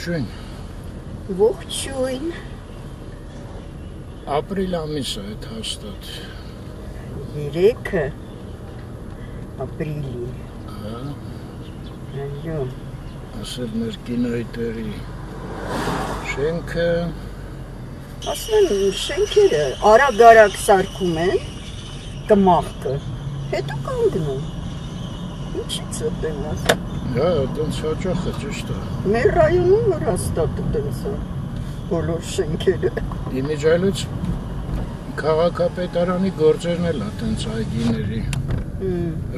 Ողջույն։ Ողջույն։ Ապրիլ ամիսը այդ հաստատ։ 3 ապրիլի։ Հա։ Այո։ Ասել մեր կինոյի տեղի շենքը։ Ասեն շենքերը արագ-արագ սարքում են կմախքը, հետո կանգնում։ Ինչի՞ց է տենաս։ Հա, դենց հաճախ է, ճիշտ է։ Մեր ռայոնում որ հաստատ է տենց է, բոլոր շենքերը։ Իմիջայլուց քաղաքապետարանի գործերն էլ է տենց այգիների։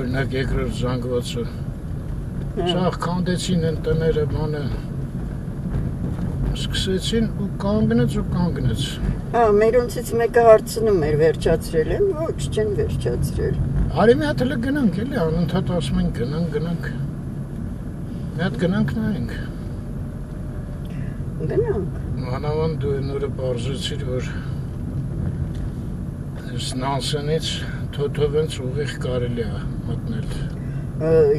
Օրինակ երկրորդ զանգվածը։ Սաղ քանդեցին են տները բանը։ Սկսեցին ու կանգնեց։ Հա, մերոնցից մեկը հարցնում էր վերջացրել են, ոչ, չեն վերջացրել։ Արի մի հատ էլ գնանք էլի, անընդհատ ասում են գնանք։ Մի հատ գնանք նայենք։ Գնանք։ Մանավանդ դու այն օրը պարզեցիր, որ այս Նանսենից Թոթովենց ուղիղ կարելի է մտնել։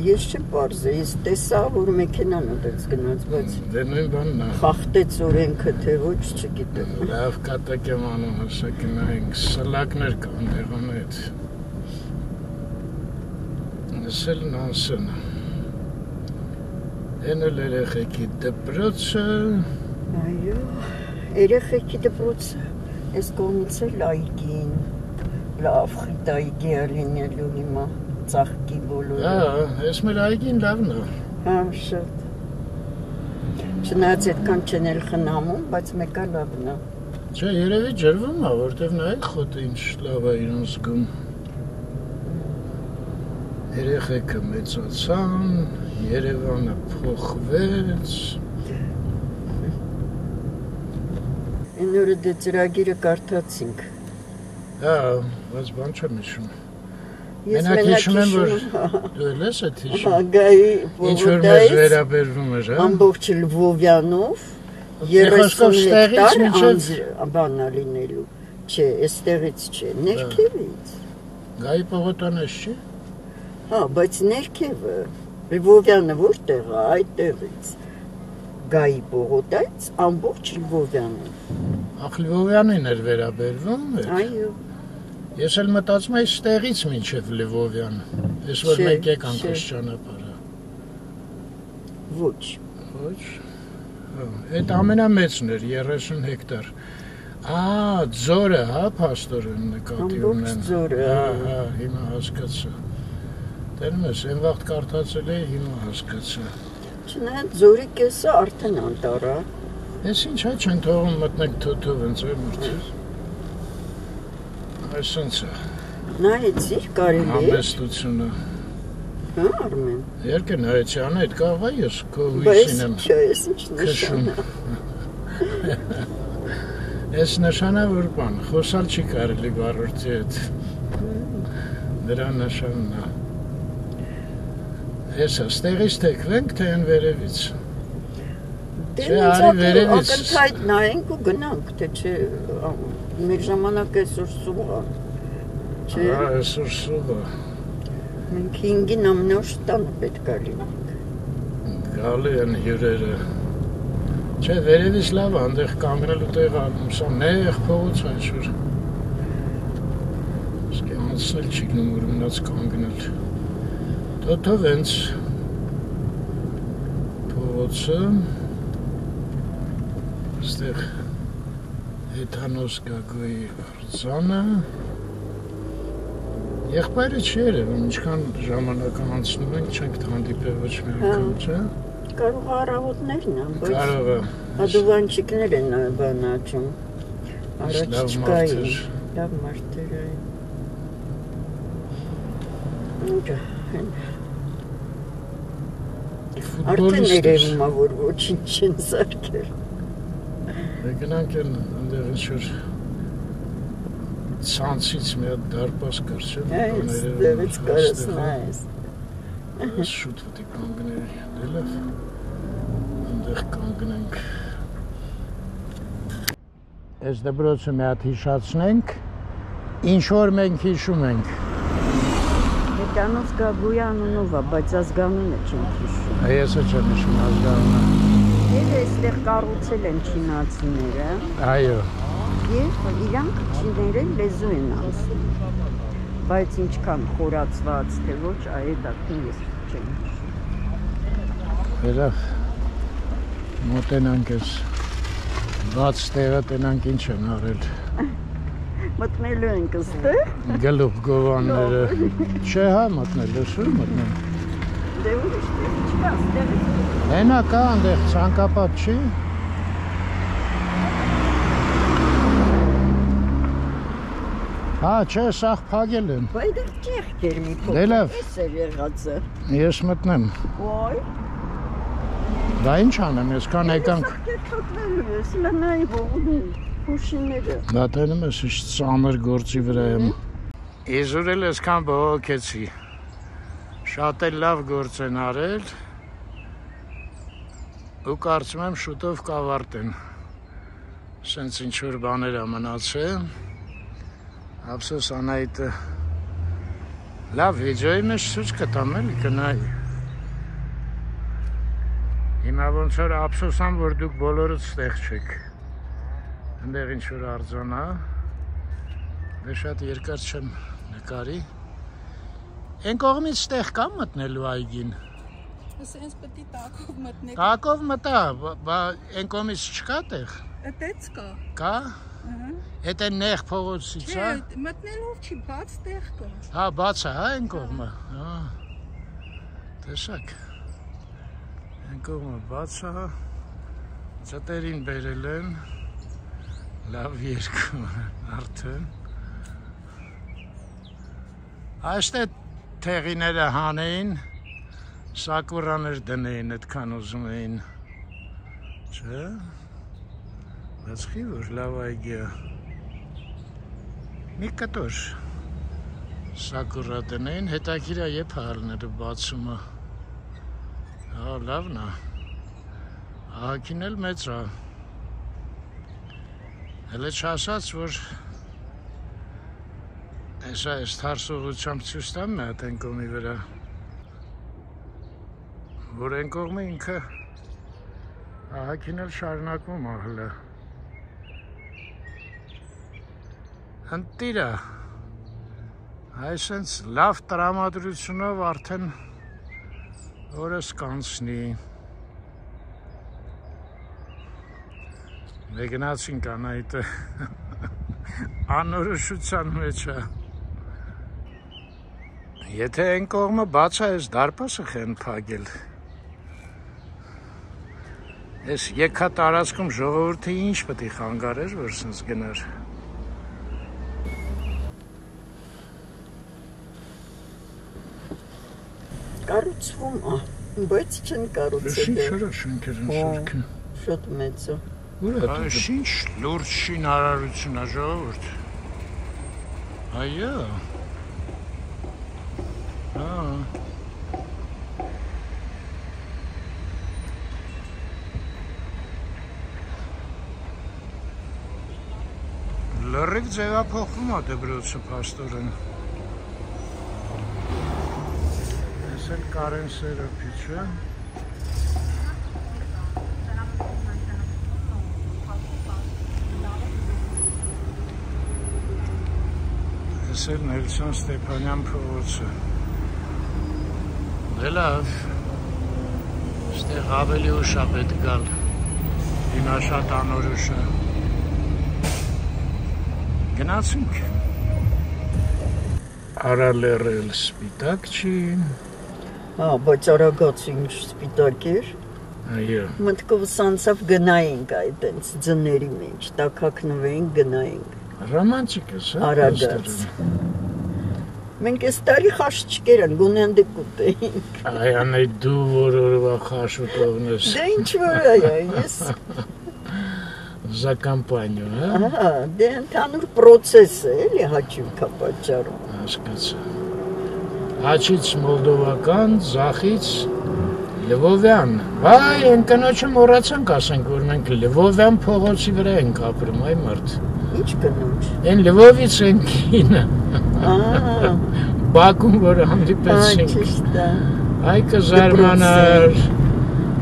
Ես չեմ պարզել, ես տեսա, որ մեքենան է դες գնաց, բայց Դե նույն բանն է։ խախտեց օրենքը, թե ոչ, չգիտեմ։ Լավ կատակ եմ անում, հեսա գնայինք, սլակներ կան դեղան հետ։ Ես էլ Նանսենը։ Են էլ երեխեքի դպրոցը։ Այո, երեխեքի դպրոցը, ես կողմից էլ այգին, լավ խիտ այգի է լինելու հիմա, ծաղկի բոլորը։ Հա, ես մեր այգին լավն է։ Հա, շատ։ Չնայած այդքան չեն էլ խնամում, բայց մեկը լավն է։ Չէ, երևի ջրվում է, որտև նայեք խոտը ինչ լավ է իրեն զգում։ Երեխեքը մեծացան, Երևանը փոխվեց։ Այն օրը դե ծրագիրը կարդացինք։ Հա, բայց բան չեմ հիշում։ Ես Մենակ հիշում եմ, որ դու էլ ես այդ հիշում։ Հա, Գայի Ինչ որ մեզ վերաբերվում էր, հա։ ամբողջ Լվովյանով 30 հեկտար բանա լինելու։ Չէ, այստեղից չէ, ներքևից։ Գայի պողոտանես չի։ Հա, բայց ներքևը Լվովյանը որտեղ է, այդտեղից։ Գայի պողոտայից ամբողջ Լվովյանը։ Ախ Լվովյանին էր վերաբերվում։ Այո։ Ես էլ մտածում եմ ստեղից մինչև Լվովյան։ Ես որ մեկ եկանք այս ճանապարհը։ Ոչ։ Ոչ։ Այդ ամենամեծն էր 30 հեկտար։ Ձորը, հա, փաստորեն նկատի ունեն։ Ամբողջ ձորը։ Հա, հիմա հասկացա։ Տերում ես, այն վաղտ կարդացել էի, հիմա հասկացա։ Չնայած ձորի կեսը արդեն անտառ է։ Ես ինչ հա չեն թողում մտնենք Թոթովենց այ մրցից։ Այսինչ է։ Նայեցիր, կարելի է։ Համեստությունը։ Հա, Արմեն։ Երկը նայեցի, այդ կաղվա ես քո հույսին եմ։ Բայց չէ, ես ինչ նշան է։ Ես նշանա որ բան, խոսալ չի կարելի վարորդի հետ։ Դրա նշանն է։ Ես ստեղից թեքվենք, թե են վերևից։ Դե ակնթայտ նայենք ու գնանք, թե չէ, մեր ժամանակ այսօր սուղ է։ Չէ։ Հա, այսօր սուղ է։ Մենք 5-ին ամենօր տանը պետք է լինենք։ Գալի են հյուրերը։ Չէ, վերևից լավ է, այնտեղ կանգնելու տեղ ալում, սա նեղ փողոց է ինչ-որ։ Իսկ անցնել չի գնում, որ մնաց կանգնել։ Թոթովենց փողոցը այստեղ Հեթանոս Գագոյի արձանը եղբայրը չի երևում, ինչքան ժամանակ անցնում ենք, չենք հանդիպել ոչ մի անգամ, չէ՞։ Կարող է առավոտներն է, բայց կարող է հադուվանչիկներ են բան աճում, առաջիկային, լավ մարդեր այն։ Արդեն երևում է, որ ոչինչ չեն սարքել։ Գնանք են այնտեղ ինչ-որ ցանցից մի հատ դարպաս կար, չէ՞։ Այստեղից կարս նայես։ Շուտ պետք է կանգնել, դե լավ, այնտեղ կանգնենք։ Այս դպրոցը մի հատ հիշացնենք, ինչ որ մենք հիշում ենք։ Հեթանոս Գագոյի անունով է, բայց ազգանունը չենք հիշում։ Ես չեմ հիշում ազգանունը։ Եվ այստեղ կառուցել են չինացիները։ Այո։ Եվ իրանք չիներեն լեզու են ասում։ Բայց ինչքան խորացված, թե ոչ, այդակին ես չեմ հիշում։ Վերավ մոտենանք ես բաց տեղը տենանք ինչ են արել։ Մտնելու ենք ստեղ։ Գլուխ գովանները։ Չէ հա մտնելու, սուր մտնել։ Դե ուրիշ տեղ չկա, ստեղ է։ Հենա կա այնտեղ ցանկապատ չի։ Հա, չէ, սաղ փագել են։ Բայց այդեղ ճեղք էր մի փոքր։ Դե լավ։ Էս էր եղածը։ Ես մտնեմ։ Ոյ։ Դա ինչ անեմ, ես կան եկանք։ Թաքնելու ես, լնայի հողունին, հուշիները։ Դա տենում ես ինչ ծանր գործի վրա եմ։ Իզուր էլ եսքան բողոքեցի։ Շատ էլ լավ գործ են արել։ Ու կարծում եմ շուտով կավարտեն։ Սենց ինչ-որ բաներ մնացել։ Ափսոս Անահիտը լավ վիդեոյի մեջ ցույց կտամ էլի կնայի։ Հիմա ոնց որ ափսոսամ, որ դուք բոլորդ ստեղ չեք։ Այնտեղ ինչ-որ արձանա։ Դե շատ երկար չեմ նկարի։ Այն կողմից ստեղ կա մտնելու այգին։ Սենց պետք է տակով մտնեք։ Տակով մտա, այն կողմից չկա տեղ։ Այդտենց կա։ Կա։ Էդ է նեղ փողոցից, հա։ Չէ, մտնելով չի, բաց տեղ կա։ Հա, բաց է, հա, այն կողմը։ Հա։ Տեսակ։ Այն կողմը բաց է։ Ծտերին բերել են։ Լավ երկու արդեն։ Այստեղ թեղիները հանեին, սակուրաներ դնեին, այդքան ուզում էին։ Չէ՞։ Բայց խի որ լավ այգի է։ Մի կտոր սակուրա դնեին, հետաքրքիր է երբ հալները բացումը։ Հա, լավն է։ Ահագին էլ մեծ է։ Հələ չասած, որ Էսա ես թարսողությամբ ցույց տամ մի հատ այն կողմի վրա, որ այն կողմը ինքը ահագին էլ շարունակվում է հələ։ Ընտիր է, այսենց լավ տրամադրությունով արդեն օրս կանցնի։ Մեգնացինք Անահիտը անորոշության մեջ է։ Եթե այն կողմը բաց է, այս դարպասը խեն փագել։ Այս եկա տարածքում ժողովուրդը ինչ պետք է խանգարեր, որ սենց գնար։ Կառուցվում է, բայց չեն կառուցել։ Շնչերը, շնչերը, շուրքը։ Շատ մեծ է։ Ուր է դուք։ Ինչ լուրջ շինարարություն է ժողովուրդ։ Այո։ Լրիվ ձևափոխվում է դպրոցը փաստորեն։ Ես էլ Կարեն Սերոպիչը։ Ես էլ Նելսոն Ստեփանյան փողոցը։ Դե լավ, ստեղ ավելի ուշ է պետք գալ, հիմա շատ անորոշ է։ Գնացինք։ Արալերել սպիտակ չի։ Հա, բայց արագած ինչ սպիտակ էր։ Այո։ Մտքովս անցավ գնայինք այդենց ձների մեջ, տակակնվեինք գնայինք։ Ռոմանտիկ է, հա։ Արագած։ Մենք այս տարի խաշ չկերան, գունենդը կուտեինք։ Այ անեի դու որ օրվա խաշ ուտողնես։ Դե ինչ որ այա, ես։ За компанию, հա։ Ահա, դե ընդհանուր պրոցես է, էլի հաճույքա պատճառում։ Հասկացա։ Հաչից մոլդովական, ձախից Լվովյան։ Վայ, այն կնոջը մոռացանք ասենք, որ մենք Լվովյան փողոցի վրա ենք ապրում, այ մարդ։ Ինչ կնոջ։ Այն Լվովից են կինը։ Ահա։ Բաքում որ հանդիպեցինք։ Ճիշտ է։ Այ կզարմանար։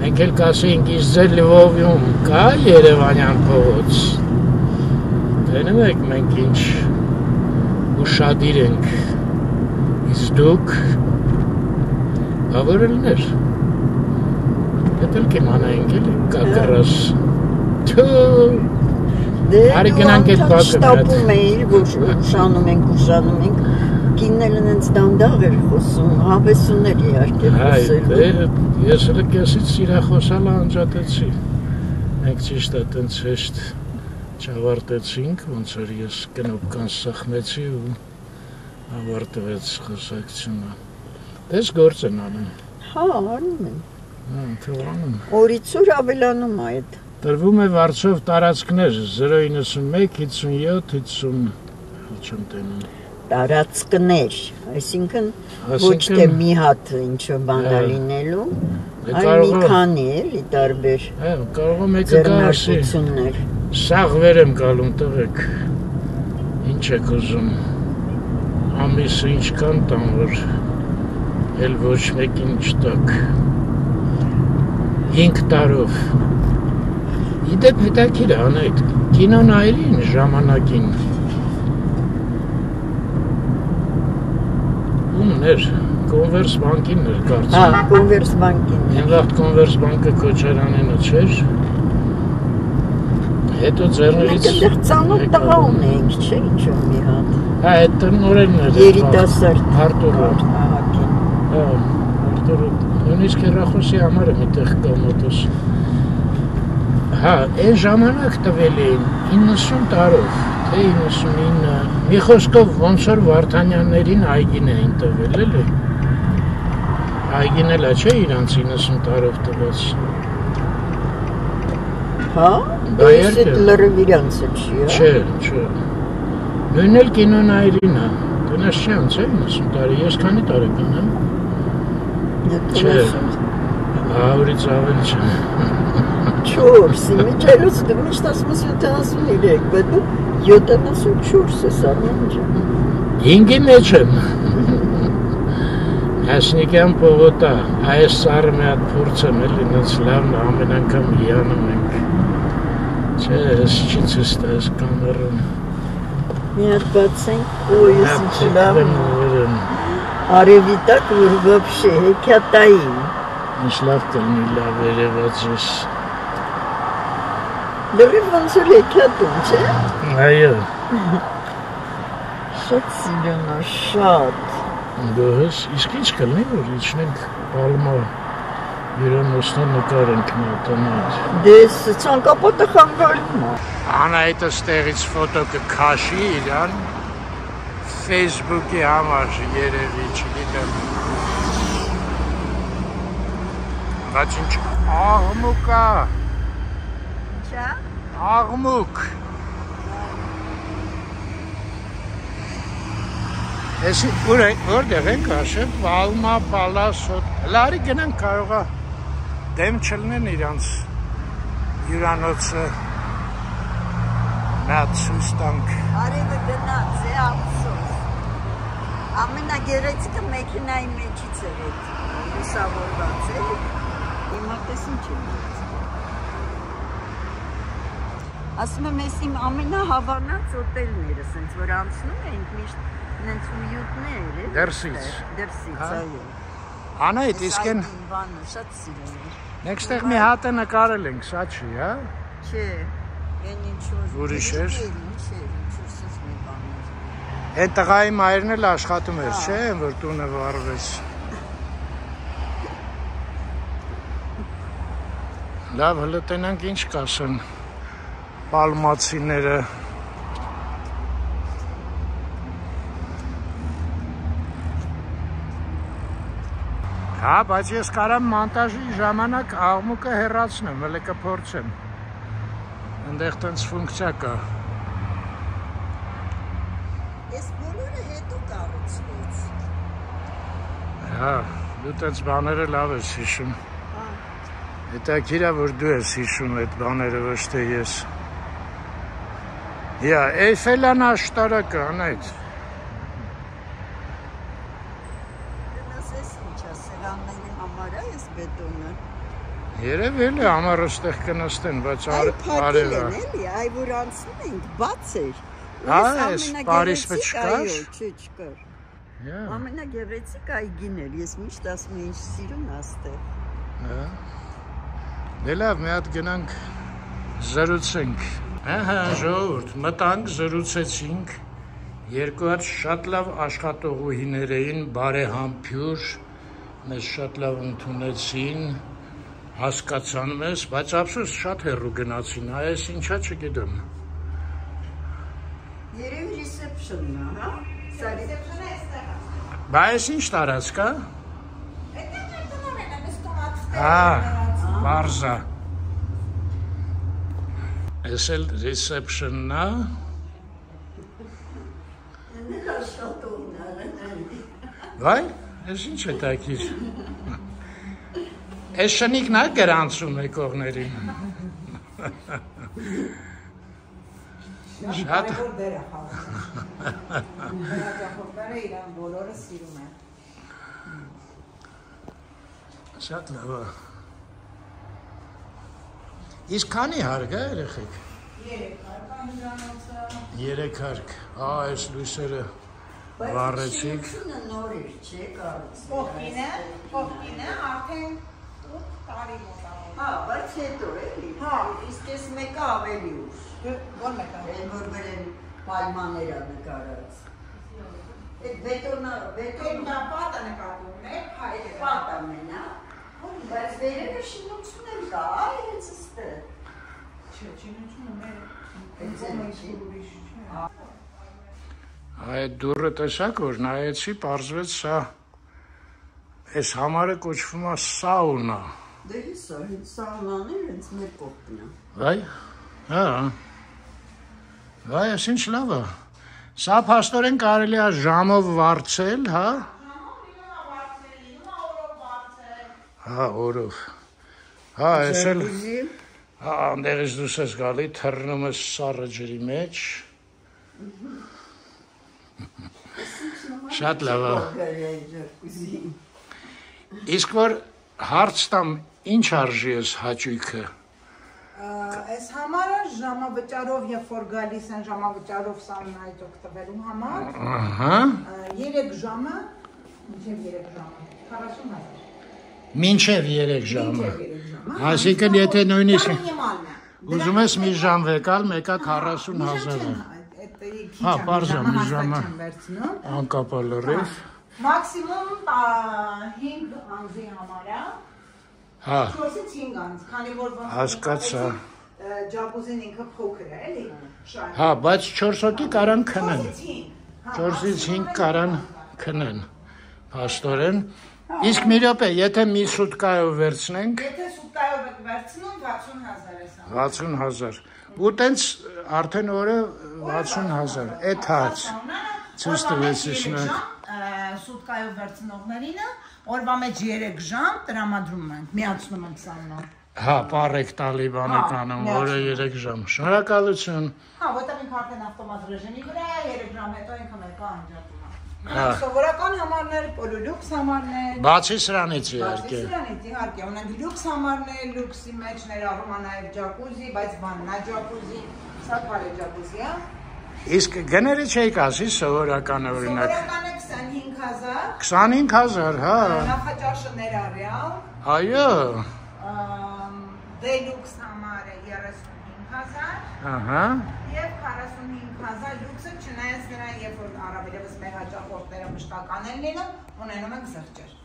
Մենք էլ կասեինք, իս ձեր Լվովում կա Երևանյան փողոց։ Տենում եք մենք ինչ ուշադիր ենք, իսկ դուք բավարը լներ։ Ետ էլ կիմանայինք էլի կակարաս։ Արի գնանք էտ բակը շտապում էիր, որ ուշանում ենք, կիններն հենց դանդաղ էր խոսում, հավեսուներ իհարկե խոսելու։ Ես էլ կեսից սիրախոսալը անջատեցի։ Մենք ճիշտ է տենց հեշտ չավարտեցինք, ոնց որ ես կնոպկան սխմեցի ու ավարտվեց խոսակցությունը։ Դες գործ են անում։ Հա, անում են։ Թողանում։ Օրից օր ավելանում է այդ։ Տրվում է վարձով տարածքներ 091 57 50 չեմ տենում։ Տարածքներ, այսինքն ոչ թե մի հատ ինչ բանա լինելու, այլ մի քանի էլի տարբեր կարող է մեկը գասի սաղ վեր եմ գալում տղեք ինչ եք ուզում ամիսը ինչքան տան որ էլ ոչ մեկին չտակ 5 տարով իդեպ հետաքրիր է անայդ կինո նայրին ժամանակին Ումներ, Converse բանկին էր կարծում։ Հա, Converse բանկին։ Այն վաղ Converse բանկը Քոչարյանինը չէր։ Հետո ձեռներից Մենք ծանոթ տղա ունենք, չէ՞ ինչու մի հատ։ Հա, այդ տնօրենն էր։ Երիտասարդ Արտուրը։ Ահագին։ Հա, Արտուրը։ Նույնիսկ հեռախոսի համար եմ այդտեղ կա մոտս։ Հա, այն ժամանակ տվել էին 90 տարով, թե 99 Մի խոսքով ոնց որ Վարդանյաններին այգին էին տվել, էլի։ Այգին էլա չէ իրանց 90 տարով տված։ Հա, ես էդ լրիվ իրանց չի, հա։ Չէ։ Նույնն էլ կինոնայրին է։ Տնես չէ, ոնց է 90 տարի, ես քանի տարեկան եմ։ Չէ։ Ահորից ավելի չէ։ 4, միջելուց դու միշտ ասում ես 73, բայց դու 74 ես ամենջան։ 5-ի մեջ եմ։ Հասնիկյան պողոտա, այս սարը մի հատ փորձ եմ էլի, նենց լավն ամեն անգամ հիանում ենք։ Չէ, ես չի ցստա, ես կամերում։ Մի հատ բացենք, ես ինչ լավ եմ։ Արևի տակ, որ վոբշե, հեքյատային։ Ինչ լավ կլնի լավ երևաց ես։ Լրիվ ոնց որ հեքյատում, չէ։ Այո։ Շատ սիրուն է, շատ։ Դուհս, իսկ ինչ կլնի, որ իջնենք Պալմա հյուրանոցնա նկարենք մի հատանայց։ Դες ցանկապատը խանգարում է։ Անայտը ստեղից ֆոտո կքաշի իրան Facebook-ի համար երևի, չգիտեմ։ Բայց ինչ աղմուկ է։ Ինչա։ Աղմուկ։ Ես որտեղ ենք ասել, Պալմա, Պալասոտ, լարի գնանք կարող է դեմ չլնեն իրանց հյուրանոցը նատ ցույց տանք։ Արևը գնաց է ափսոս։ Ամենագեղեցիկը մեքենայի մեջից էր այդ լուսավորված է։ Հիմա տես ինչ է։ Ասում եմ, ես իմ ամենահավանած օտելները, սենց որ անցնում էինք միշտ նենց ույուտներ, է։ Դրսից, այո։ Անայդ, իսկ են բանը շատ սիրում էր։ Մենք ստեղ մի հատը նկարել ենք, սա չի, հա։ Չէ, այն ինչ-որ Ուրիշ էր։ ինչ-որ սենց մի բան էր։ Այդ տղայի մայրն էլ աշխատում էր, չէ, որ տունը վառվեց։ Լավ, հլը տենանք ինչ կասեն պալմացիները։ Հա, բայց ես կարամ մոնտաժի ժամանակ աղմուկը հեռացնեմ, հələ կփորձեմ։ Այնտեղ տենց ֆունկցիա կա։ Ես բոլորը հետո կառուցվեց։ Հա, դու տենց բաները լավ ես հիշում։ Հետաքրքիր է, որ դու ես հիշում այդ բաները, ոչ թե ես։ Հա, Էյֆելյան աշտարակը, անայդ։ Սրանների համար է ես բետոնը։ Երևելի ամառը ստեղ կնստեն, բայց Այ փակել են էլի, այ որ անցնում ենք, բաց էր։ Այս Փարիզը չկար։ Չկար։ Ամենագեղեցիկ այգին էր, ես միշտ ասում եմ, ինչ սիրուն աստեղ։ Դե լավ, մի հատ գնանք զրուցենք։ Ահա, ժողովուրդ, մտանք, զրուցեցինք։ Երկու հատ շատ լավ աշխատողուհիներ էին, բարեհամբույր, մեզ շատ լավ ընդունեցին, հասկացան մեզ, բայց ափսոս շատ հեռու գնացին, այս ինչա չգիտեմ։ Երևի ռիսեպշնն է, հա։ Ռիսեպշնը այստեղ է։ Բա այս ինչ տարածք է։ Այդտեղ մեր տնօրենը նստում ատստեղ։ Հա, բարձա։ Այս էլ ռիսեպշնն է։ Վայ, այս ինչ է տակիր։ Այս շնիկն է գրանցում եկողներին։ Շատ կարևոր դեր է խաղում։ Հեղափոխները իրան բոլորը սիրում են։ Շատ լավ է։ Իսկ քանի հարկ է երեխեք։ 3 հարկ հյուրանոցը։ 3 հարկ։ Այս լույսերը վառեցիք։ Բայց նոր էր, չէ, կառուցել։ Կողքինը արդեն 8 տարի մոտավորում։ Հա, բայց հետո էլի։ Հա, իսկ այս մեկը ավելի ուշ։ Որ մեկը։ Այն որ վերեն պայմաններ է նկարած։ Այդ բետոնը պատը նկատում է, հայերը։ պատը մենա։ Բայց վերևը շինություն էլ կա, այ հենց ստե։ Չէ, շինությունը մեր Այդ դուրը տեսակ որ նայեցի, պարզվեց սա այս համարը կոչվում է սաունա։ Դե հիսա, հենց սաունաներ հենց մեր կողքն է։ Վայ, հա։ Վայ, այս ինչ լավ է։ Սա փաստորեն կարելի է ժամով վարձել, հա։ Հա, օրով։ Հա, այս էլ հա, անդերից դուրս ես գալի, թռնում ես սառը ջրի մեջ։ Շատ լավ է։ Իսկ որ հարց տամ, ինչ արժի ես հաճույքը։ Այս համարը ժամավճարով, երբ որ գալիս են ժամավճարով սամնայից օգտվելու համար, Ահա։ 3 ժամը, մինչև 3 ժամը, 40,000։ Մինչև 3 ժամը։ Այսինքն եթե նույնիսկ Մինիմալն է։ ուզում ես մի ժամ վեկալ, մեկը 40,000 է։ Հա, պարզ է, մի ժամը անկապա լրիվ։ Մաքսիմում 5 անձի համար է։ Հա, 4-ից 5 անձ, քանի որ հասկացա։ ջակուզին ինքը փոքր է, էլի։ Հա, բայց 4 հոգի կարան քնեն։ 4-ից 5։ 4-ից 5 կարան քնեն։ Փաստորեն։ Իսկ մի րոպե, եթե մի սուտկայով վերցնենք, Եթե սուտկայով եք վերցնում 60,000 է սա։ 60,000։ Ու տենց արդեն օրը 60,000։ Այդ հաց։ Ցույց տվեցի շնորհ։ Սուտկայով վերցնողներին օրվա մեջ 3 ժամ տրամադրում ենք, միացնում ենք սամնա։ Հա, պարեք տալի բանականում, օրը 3 ժամ։ Շնորհակալություն։ Հա, որտեղ ինքը արդեն ավտոմատ ռեժիմի վրա է, 3 ժամ հետո ինքը մեկը անջատում է։ Հա։ Սովորական համարներ, պոլյուլյուքս համարներ։ Բացի սրանից իհարկե։ Սրանից իհարկե ունենք լյուքս համարներ, լյուքսի մեջ ներառում է նաև ջակուզի, բայց վաննա ջակուզի, սա քարե ջակուզի է։ Իսկ գները չէի ասի սովորական օրինակ։ Սովորականը 25,000, 25,000, հա։ նախաճաշը ներառյալ, Այո։ դելյուքս համարը 35,000 Ահա։ եւ 45,000 լյուքսը չնայած նրան, երբ որ առավելևս մեր հաճախորդները մշտական են լինում, ունենում ենք զղջեր։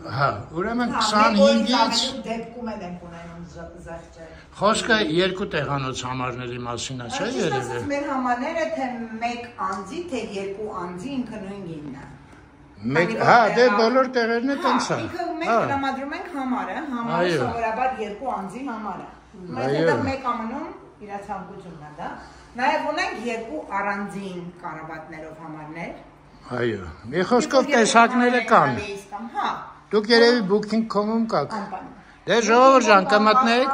Հա, ուրեմն 25-ից դեպքում ենք ունենում զղջեր։ խոսքը երկու տեղանոց համարների մասին է, չէ՞ երևի։ Մեր համարները թե 1 անձի, թե 2 անձի ինքը նույն գինն է։ Հա, դե բոլոր տեղերն է տենց է։ Ինքը մենք տրամադրում ենք համարը, համարը սովորաբար 2 անձի համար է։ Մենք հետո 1 ամնում իր ցանկությունն է, դա։ Նաև ունենք 2 առանձին կառավատներով համարներ։ Այո։ Մի խոսքով տեսակները կան։ Հա։ Դուք երևի booking.com-ում կաք։ Դե ժողովուրդ ջան, կմտնեք։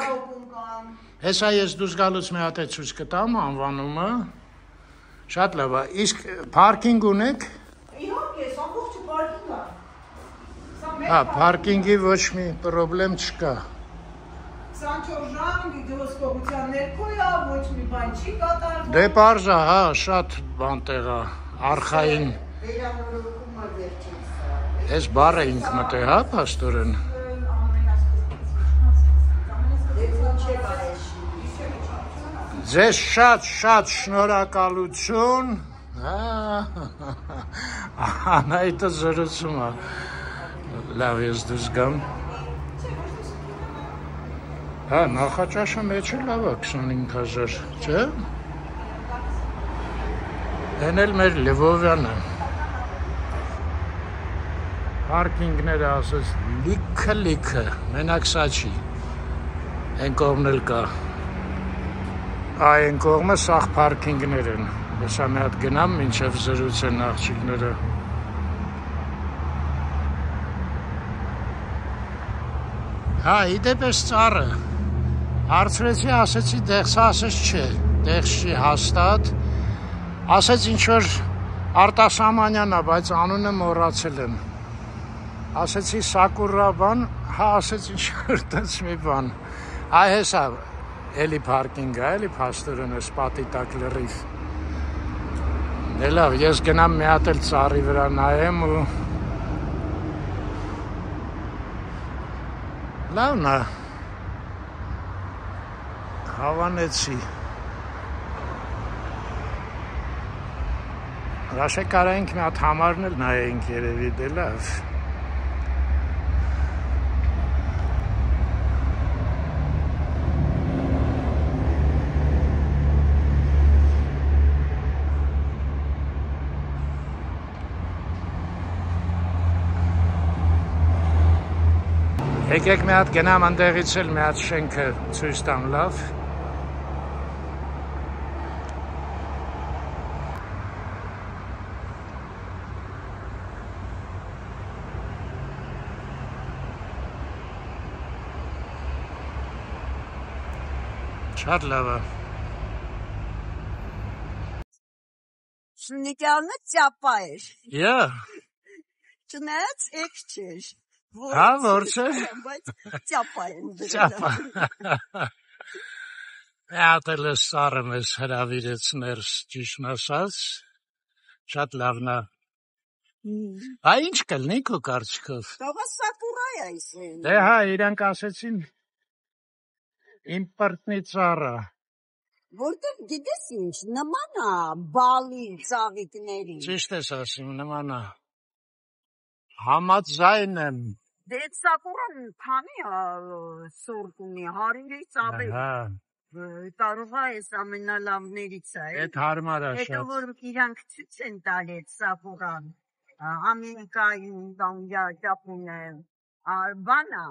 Հեսա ես դուրս գալուց մի հատ ցույց կտամ անվանումը։ Շատ լավ է։ Իսկ parking ունեք։ Իհարկե, ամբողջ պարկինգ է։ Հա, parking-ի ոչ մի խնդրեմ չկա։ 24 ժամ վիդեոսկոպության ներքո է, ոչ մի բան չի կատարվում։ Դե պարզ է, հա, շատ բան տեղա, արխային։ Վերանորոգումը վերջին սա։ Այս բառը ինք մտե, հա, պաստորեն։ Ձեզ շատ շնորհակալություն։ Անայտը զրուցում է։ Լավ ես դուրս գամ։ Հա, նախաճաշը մեջը լավ է 25,000, չէ՞։ Են էլ մեր Լվովյանը։ Պարկինգները ասես լիքը, մենակ սա չի։ Են կողմն էլ կա։ Այն կողմը սաղ պարկինգներ են։ Հեսա մի հատ գնամ, մինչև զրուցեն աղջիկները։ Հա, իդեպ ես ծառը։ Հարցրեցի, ասեցի, դեղսը ասես չէ, դեղս չի հաստատ։ Ասեց ինչ-որ Արտասամանյան է, բայց անունը մոռացել եմ։ Ասեցի Սակուրա բան, հա, ասեց ինչ-որ տենց մի բան։ Այ հեսա, էլի պարկինգ է, էլի պաստորեն ես պատի տակ լրիվ։ Դե լավ, ես գնամ մի հատ էլ ծառի վրա նայեմ ու լավն է, հավանեցի։ Ռաշե կարայինք մի հատ համարն էլ նայենք երևի, դե լավ։ Եկեք մի հատ գնամ ընդեղից էլ մի հատ շենքը ցույց տամ լավ։ Շատ լավ է։ Շնիկյանը ճապա էր։ Yeah։ Չնայած էք չէր։ Հա, որ չէ։ Բայց ճապա են դրել։ Ճապա։ Հատել է սարը մեզ հրավիրեց ներս, ճիշտն ասած, շատ լավն է։ Հա, ինչ կլնի քո կարծիքով։ Թողա Սակուրա է այսին։ Դե հա, իրանք ասեցին իմպորտնի ծառը։ Որտեղ գիտես ինչ, նման է բալի ծաղիկների։ Ճիշտ ես ասում, նման է։ Համաձայն եմ։ Դե Սակուրան քանի սորտ ունի, 100-ի ծավալ։ Հա։ Կարող է այս ամենալավներից է։ Այդ հարմար է Հետո շատ։ որ իրանք ցույց են տալի այդ Սակուրան։ Ամերիկայում կամ Ճապոնիայում։ Բանա։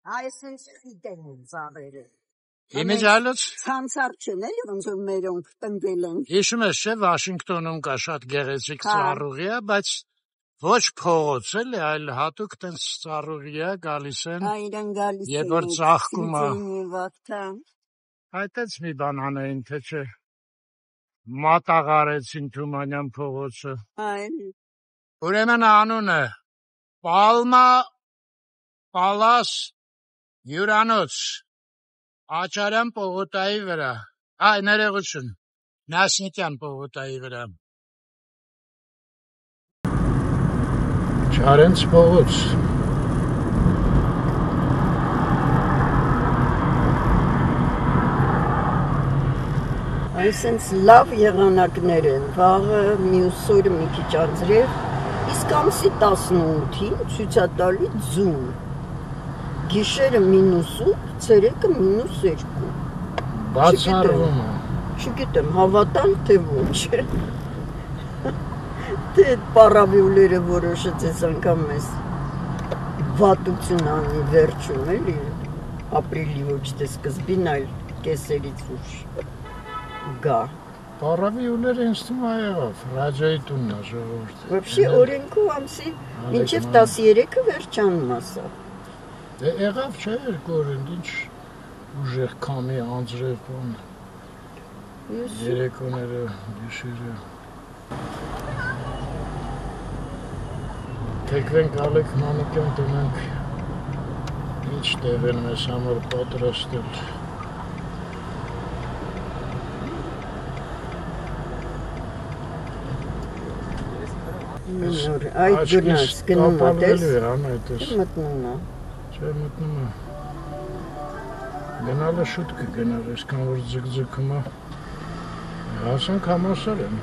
Այսինչ խիտեն են ծավերը։ Իմիջալոց։ Ցանցար չեն էլի ոնց որ մերոնք տնկել են։ Հիշում ես չէ, Վաշինգտոնում կա շատ գեղեցիկ ծառուղի է, բայց ոչ փողոց էլի, այլ հատուկ տենց ծառուղի է գալիս են։ Այրան գալիս են։ Երբ որ ծաղկում է։ Այդտենց մի բան անեին, թե չէ։ Մատաղարեցին Թումանյան փողոցը։ Այլ։ Ուրեմն անունը Պալմա Պալաս հյուրանոց Աչարյան պողոտայի վրա։ Այ ներողություն։ Նասնիկյան պողոտայի վրա։ Չարենց փողոց։ Այսինչ լավ եղանակներ են, վաղը մյուս օրը մի քիչ անձրև, իսկ ամսի 18-ին ցույցատալի ձուն։ Գիշերը -8, ցերեկը -2։ Բացառվում է։ Չգիտեմ, հավատալ թե ոչ։ Թե պարավյուլերը որոշեց անգամ մեզ վատություն անի վերջում էլի, ապրիլի ոչ թե սկզբին, այլ կեսերից ուշ գա։ Պարավի ուները ինձ թվում է եղավ, ռաջայի տունն է ժողովուրդը։ Вообще օրենքով ամսի մինչև 13-ը վերջանում ասա։ Դե եղավ չէ, երկու օրենք, ինչ ուժեղ քամի անձրև բան։ Երեկոները, գիշերը։ Թեքվենք Ալեք Մանուկյան տնենք, ինչ ինչ տեղ են մեզ համար պատրաստել։ Այդ գնաց, գնում ատես։ Անայտես։ Մտնում է։ Չէ, մտնում է։ Գնալը շուտ կգնար, այսքան որ ձգձգում է։ Հասանք համալսար եմ։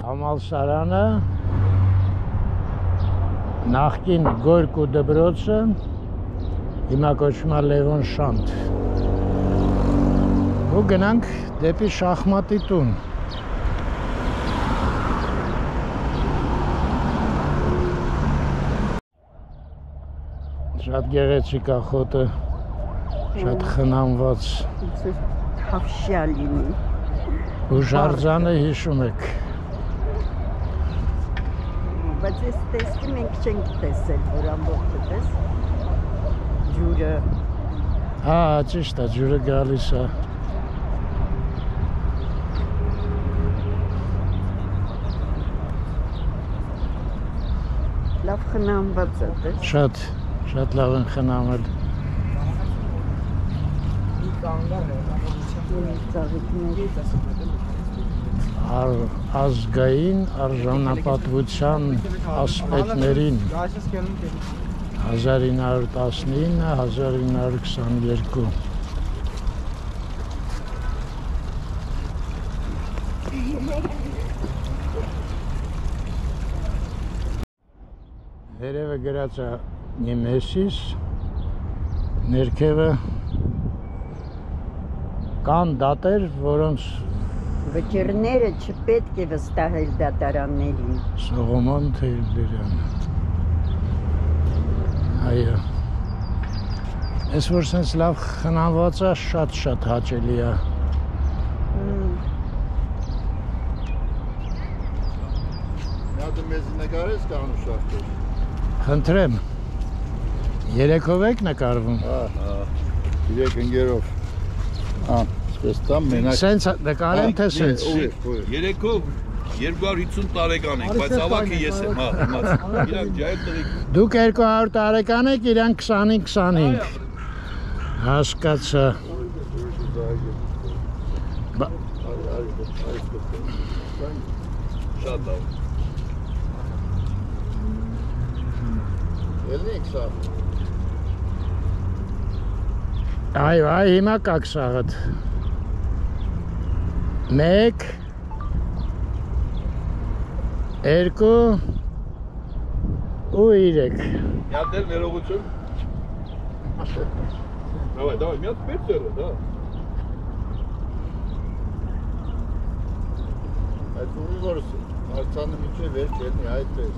Համալսարանը, նախկին Գորկու դպրոցը, հիմա կոչվում է Լևոն Շանթ։ Ու գնանք դեպի շախմատի տուն։ Շատ գեղեցիկ է խոտը, շատ խնամված։ Թավշյալ լինի։ Ու Շարժանը հիշում եք։ Բայց այս տեսքի մենք չենք տեսել, որ ամբողջը տես։ Ջուրը։ Հա, ճիշտ է, ջուրը գալիս է։ Լավ խնամված է, տես։ Շատ լավ են խնամել։ Ազգային արժանապատվության ասպետներին 1919-1922 Վերևը գրած է Նեմեսիս, ներքևը կան դատեր, որոնց վճիռները չպետք է վստահել դատարաններին։ Սողոմոն Թեյլերյան։ Այո։ Այս որ սենց լավ խնամված է, շատ հաճելի է։ Դու մեզ նկարես կանու շախտեր։ Խնդրեմ։ Երեքով եք նկարվում։ Երեք ընկերով։ Սպես տամ մենակ։ Սենց նկարեմ թե սենց։ Երեքով 250 տարեկան ենք, բայց ավակը ես եմ, հա, իմաց։ Իրանք ջայր տղիկ։ Դուք 200 տարեկան եք, իրանք 25-25։ Հասկացա։ Շատ լավ։ Ելնենք սա։ Այո, հիմա կակ սաղըտ։ 1 2 ու 3 Միատել ներողություն։ Давай, միատ պետք է, դա։ Այդ ուղի որ արցանը միջև վեր կերնի այդպես։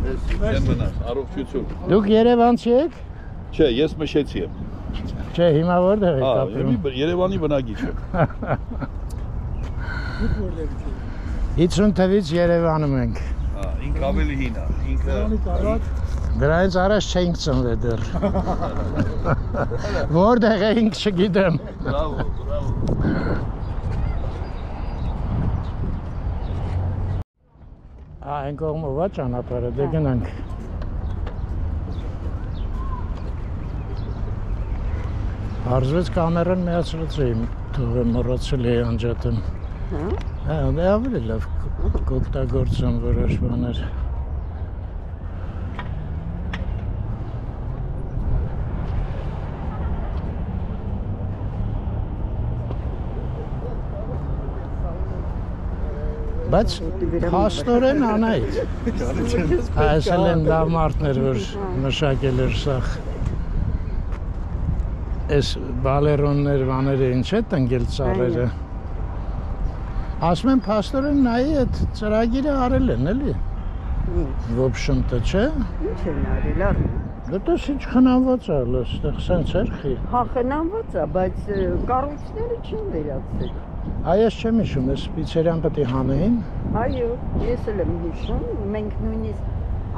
Չեմ մնաս, առողջություն։ Դուք Երևանցի եք։ Չէ, ես մշեցի եմ։ Չէ, հիմա որտեղ եք Հա, ապրում։ Երևանի բնակիչ եմ։ 50 թվից Երևանում ենք։ Հա, ինքը ավելի հին է, ինքը Դրանից առաջ չենք ծնվել դեռ։ Որտեղ էինք չգիտեմ։ Բրավո։ Այն կողմով է ճանապարհը, դե գնանք։ Հարզվեց կամերան միացրած էի, թողը մոռացել էի անջատեմ։ Հա, դե ավելի լավ կօգտագործեմ որոշ բաներ։ Բայց հաստորեն անայդ։ Այս են լավ մարդներ, որ մշակել էր սախ։ Այս բալերոններ վաները ինչ է տնգել ծառերը։ Ասում եմ հաստորեն նայի այդ ծրագիրը արել են, էլի։ Ոբշմտը, չէ։ Ինչ են արել, արել։ Դες ինչ խնամված է, այստեղ սենց երխի։ Հա, խնամված է, բայց կառույցները չեն վերացել։ Այս չեմ հիշում, այս պիցերիան պետք է հանեին։ Այո, ես էլ եմ հիշում, մենք նույնիսկ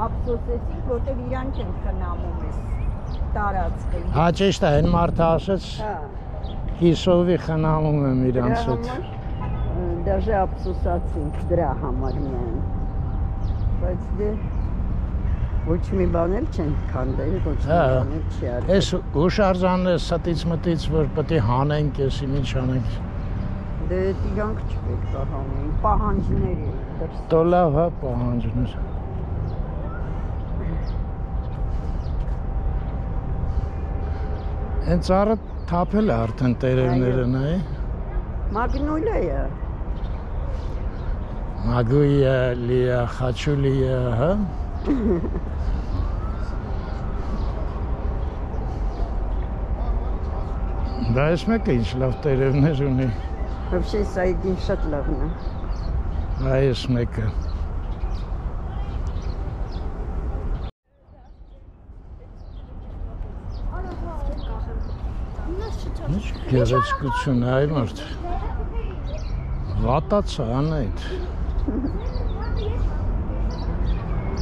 ափսոսեցինք, որտեղ իրանք են խնամում ես տարածքը։ Հա, ճիշտ է, այն մարդը ասեց, Հա։ հիսովի խնամում եմ իրանց հետ։ Դաժե ափսոսացինք դրա համար միայն։ Բայց դե ոչ մի բան էլ չեն քանդել, ոչ մի բան էլ չի արվել։ Էս հուշարձանն է ստից մտից, որ պետք է հանենք, եսի ինչ անենք։ Դե իրանք չպետք է հանեն, պահանջներ են դրս։ Դո լավ, հա, պահանջներ։ Են ծառը թափել է արդեն տերևները, նայ։ Մագնոլիա։ Մագույա, լիա, խաչուլիա, հա։ Դա ես մեկը ինչ լավ տերևներ ունի։ Вообще սայդին շատ լավն է։ Դա ես մեկը։ Ինչ գեղեցկություն է, այ մարդ։ Վատացա, անայդ։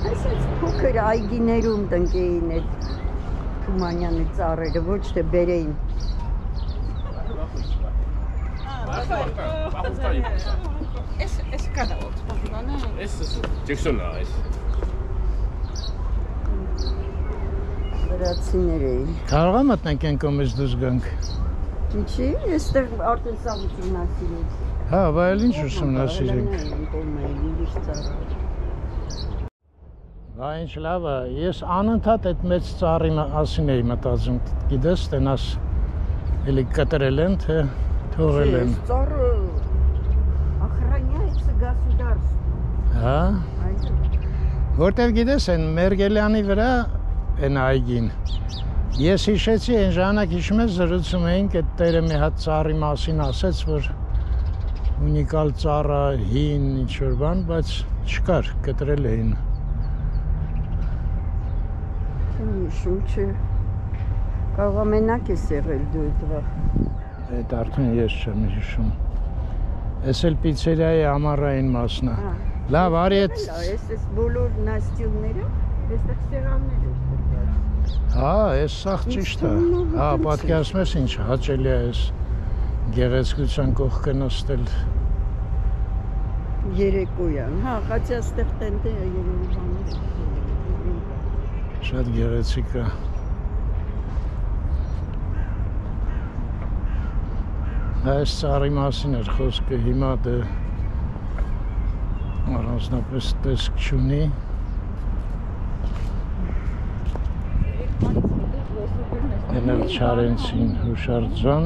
Այսպես փոքր այգիներում տնկեին այդ Թումանյանի ծառերը, ոչ թե բերեին։ Es cada otro. Ջեքսոնը այս։ Վրացիներ էին։ Կարող եմ մտնենք են կոմից դուրս գանք։ Ինչի՞, այստեղ արդեն սա ուսումնասիրեց։ Հա, բայց ինչ ուսումնասիրենք։ Բա ինչ լավ է, ես անընդհատ այդ մեծ ծառի մասին էի մտածում, գիտես, տենաս էլի կտրել են, թե թողել են։ Ծառը охраняется государством։ Հա։ Որտեվ գիտես, են Մերգելյանի վրա են այգին։ Ես հիշեցի այն ժամանակ հիշում ես զրուցում էինք այդ տերը մի հատ ծառի մասին ասեց, որ ունիկալ ծառը հին ինչ-որ բան, բայց չկար, կտրել էին։ Չեմ հիշում, չէ։ Կարող է մենակ ես եղել դու այդ վաղ։ Այդ արդեն ես չեմ հիշում։ Էս էլ պիցերիայի ամառային մասն է։ Լավ, արի այդ։ Այս բոլոր նաստյուները, այստեղ սեղաններ են դրված։ Հա, այս սաղ ճիշտ է։ Հա, պատկերացնում ես ինչ հաճելի է այս գեղեցկության կողքը նստել։ Երեկոյան, հա, խացի այստեղ տենտե է երևի բաներ։ Շատ գեղեցիկ է։ Այս ծառի մասին էր խոսքը, հիմա դե առանձնապես տեսք չունի։ Ենել չարենցին հուշարձան։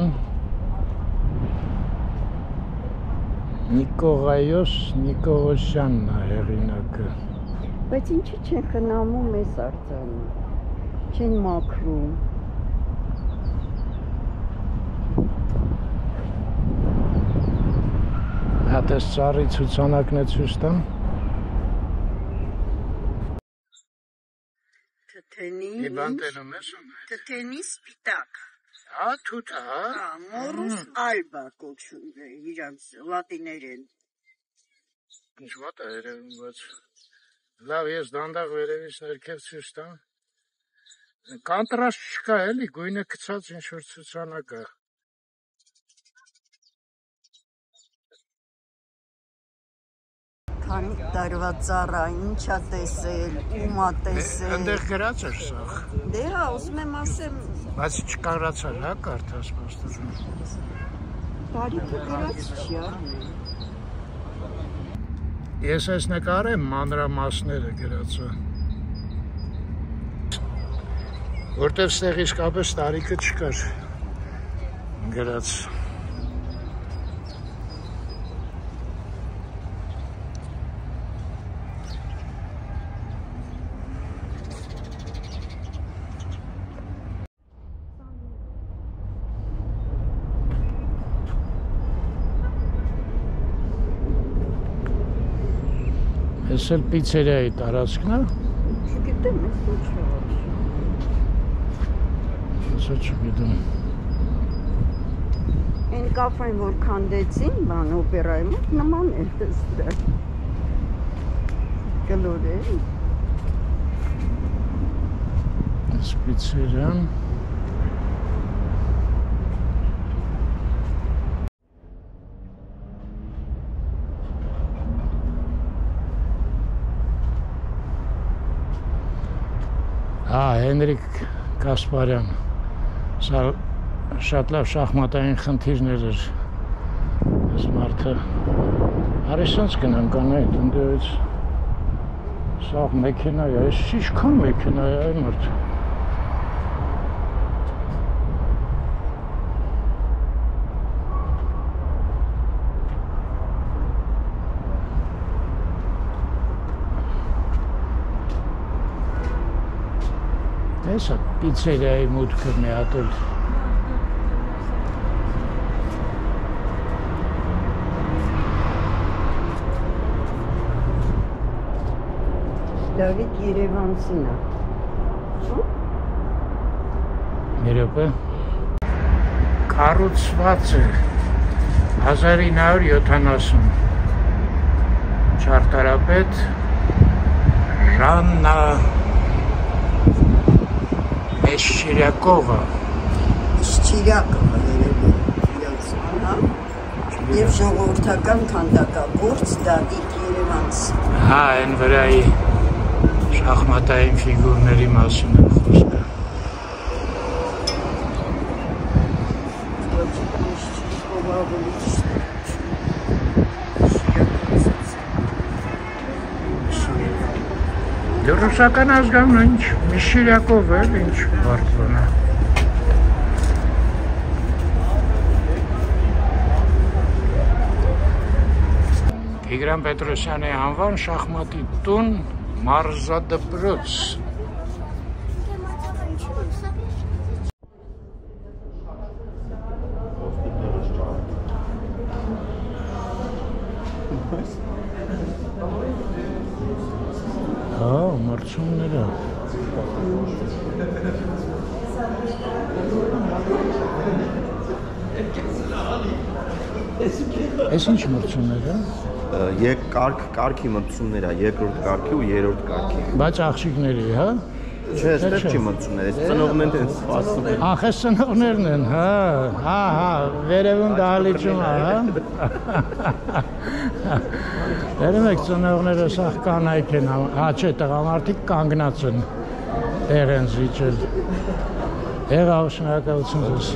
Նիկողայոս Նիկողոսյանն է հեղինակը։ Բայց ինչի չեն խնամում այս արձանը, չեն մաքրում։ Հատ ես ծառի ցուցանակն է ցույց տամ։ Թթենի սպիտակ։ Հա, թութը, հա։ Հա, մորուս ալբա կոչվում է իրանց լատիներեն։ Ինչ վատ է երևում, բայց լավ, ես դանդաղ վերևից ներքև ցույց տամ։ Կոնտրաստ չկա, էլի, գույնը գցած ինչ-որ ցուցանակ է։ Քանի տարվա ծառա, ինչա տեսել, ումա տեսել։ Այնտեղ գրած էր սաղ։ Դե հա, ուզում եմ ասեմ, Բայց չկարացար, հա, կարդաս պաստորում։ բարիքը գրած չի, Ես այս նկարեմ մանրամասները գրածը։ Որտև ստեղ իսկապես տարիքը չկար գրած։ Ես էլ պիցերիայի տարածքն է։ չգիտեմ, ես ոչ Սա չգիտեմ։ Այն կաֆեն, որ քանդեցին, բան օպերայի մոտ նման է ստեղ։ Կլոր է։ Այս պիցերիան։ Հա, Հենրիկ Կասպարյան։ Սա շատ լավ շախմատային խնդիրներ էր։ Այս մարդը արի սենց գնանք անայդ, ընդդեից սաղ մեքենա է, այս ինչքան մեքենա է այ մարդ։ Էսա պիցերիայի մուտքը մի հատ էլ Դավիթ Երևանցին է։ մի րոպե կառուցված է 1970 ճարտարապետ Ժաննա Մեսչիրյակովա Չիրակովը երևի իրացման, հա։ Եվ ժողովրդական քանդակագործ Դավիթ Երևանցի։ հա այն վրայի շախմատային ֆիգուրների մասին է խոսքը Դե ռուսական ազգանուն ինչ Մեսչիրյակով է, ինչ բարդվան է Տիգրան Պետրոսյանի անվան շախմատի տուն Մարզադպրոց Հա, մրցումները Այս ինչ մրցումներ է? Կարգի մրցումներ է, երկրորդ կարգի ու երրորդ կարգի։ Բայց աղջիկների, հա? Չէ, այստեղ չի մրցումներ, այս ծնողներն են սպասում։ Ախ, այս ծնողներն են, հա, վերևում դահլիճում, հա։ Դերում եք ծնողները սաղ կանայք են, հա, չէ, տղամարդիկ կանգնած են, տեղ են զիջել։ Եղավ, շնորհակալություն ձեզ։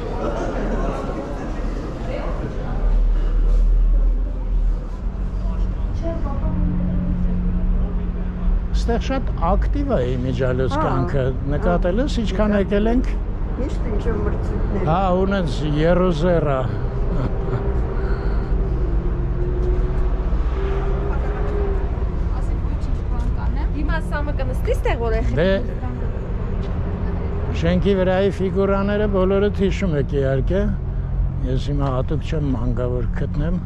Այստեղ շատ ակտիվ է իմիջիալոց կյանքը, նկատել ես, ինչքան եկել ենք։ Միշտ ինչ մրցույթներ։ Հա, ունենց երուզերա։ Հիմա սամը կնստի ստեղ որ է։ Դե շենքի վրայի ֆիգուրաները բոլորը հիշում եք իհարկե։ Ես հիմա հատուկ չեմ մանգավոր գտնեմ։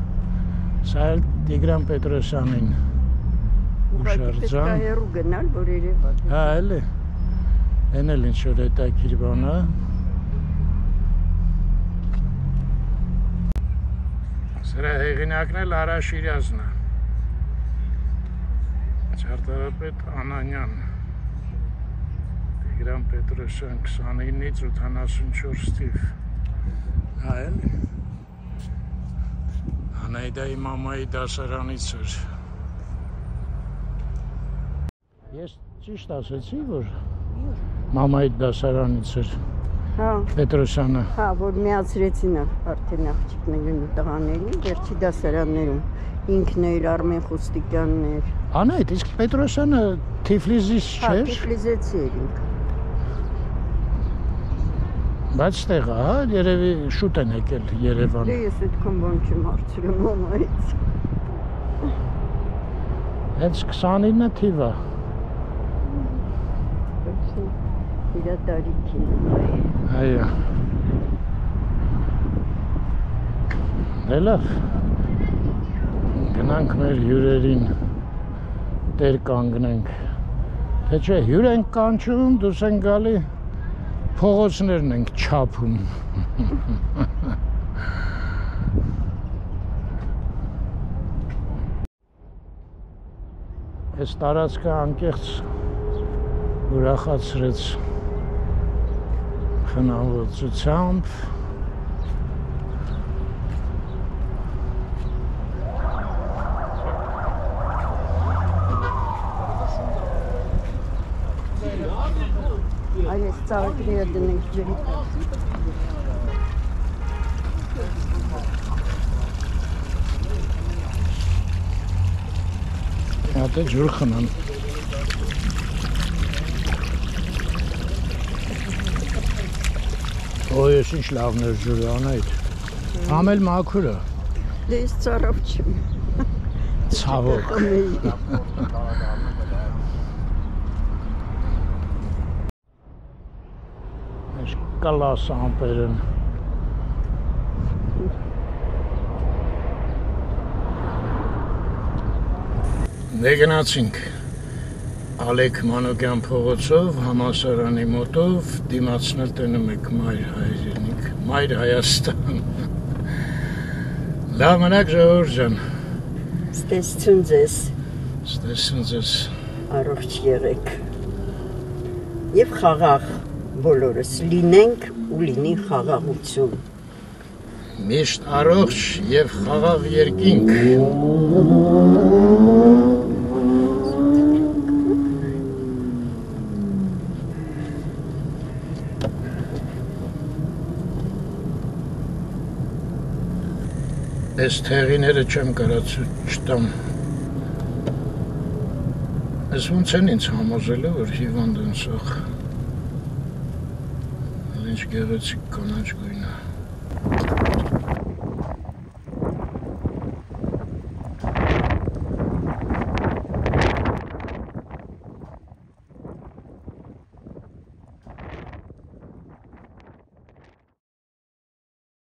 Սա էլ Տիգրան Պետրոսյանին։ Պետք է հեռու գնալ, որ երևա։ Հա, էլի։ Են էլ ինչ-որ հետաքրքիր բան է։ Սրա հեղինակն էլ Արա Շիրազն է։ Ճարտարապետ Անանյան։ Տիգրան Պետրոսյան 29-ից 84 թիվ։ Հա, էլի։ Անայդայի մամայի դասարանից էր։ Ես ճիշտ ասեցի, որ մամայի դասարանից էր Պետրոսյանը։ Հա, որ միացրեցին արդեն աղջիկներին ու տղաներին վերջի դասարաններում։ Ինքն էր Արմեն Խոստիկյանն էր։ Անայդ, իսկ Պետրոսյանը Թիֆլիսից չէր։ Հա, Թիֆլիսեցի էր ինքը։ Բայց ստեղ, հա, երևի շուտ են եկել Երևան։ Դե ես այդքան բան չեմ հարցրել մամայից։ Հենց 29 թիվ է։ Իրա տարիքին։ Այո։ Դե լավ։ Գնանք մեր հյուրերին տեր կանգնենք։ Թե չէ, հյուր ենք կանչում, դուրս են գալի, փողոցներն ենք չափում։ Այս տարածքը անկեղծ ուրախացրեց խնամվածությամբ Այս ծաղիկները դնենք ջրի տակ։ Հատե ջուր խնան։ Ոյ, ես ինչ լավն էր ջուրը, անայդ։ Համել մաքուրը։ Դե ես ծարավ չեմ։ Ցավոք։ Այս կլաս ամպերն։ Նեգնացինք Ալեք Մանոկյան փողոցով, համասարանի մոտով, դիմացնել տենում եք Մայր հայրենիք, Մայր Հայաստան։ Լավ մնաք ժողովուրդ ջան։ Ստեսություն ձեզ, Ստեսություն ձեզ։ առողջ եղեք։ Եվ խաղաղ բոլորս լինենք ու լինի խաղաղություն։ Միշտ առողջ եւ խաղաղ երկինք։ Այս թեղիները չեմ կարած չտամ։ Այս ոնց են ինձ համոզելու, որ հիվանդ են սաղ։ Ինչ գեղեցիկ կանաչ գույն է։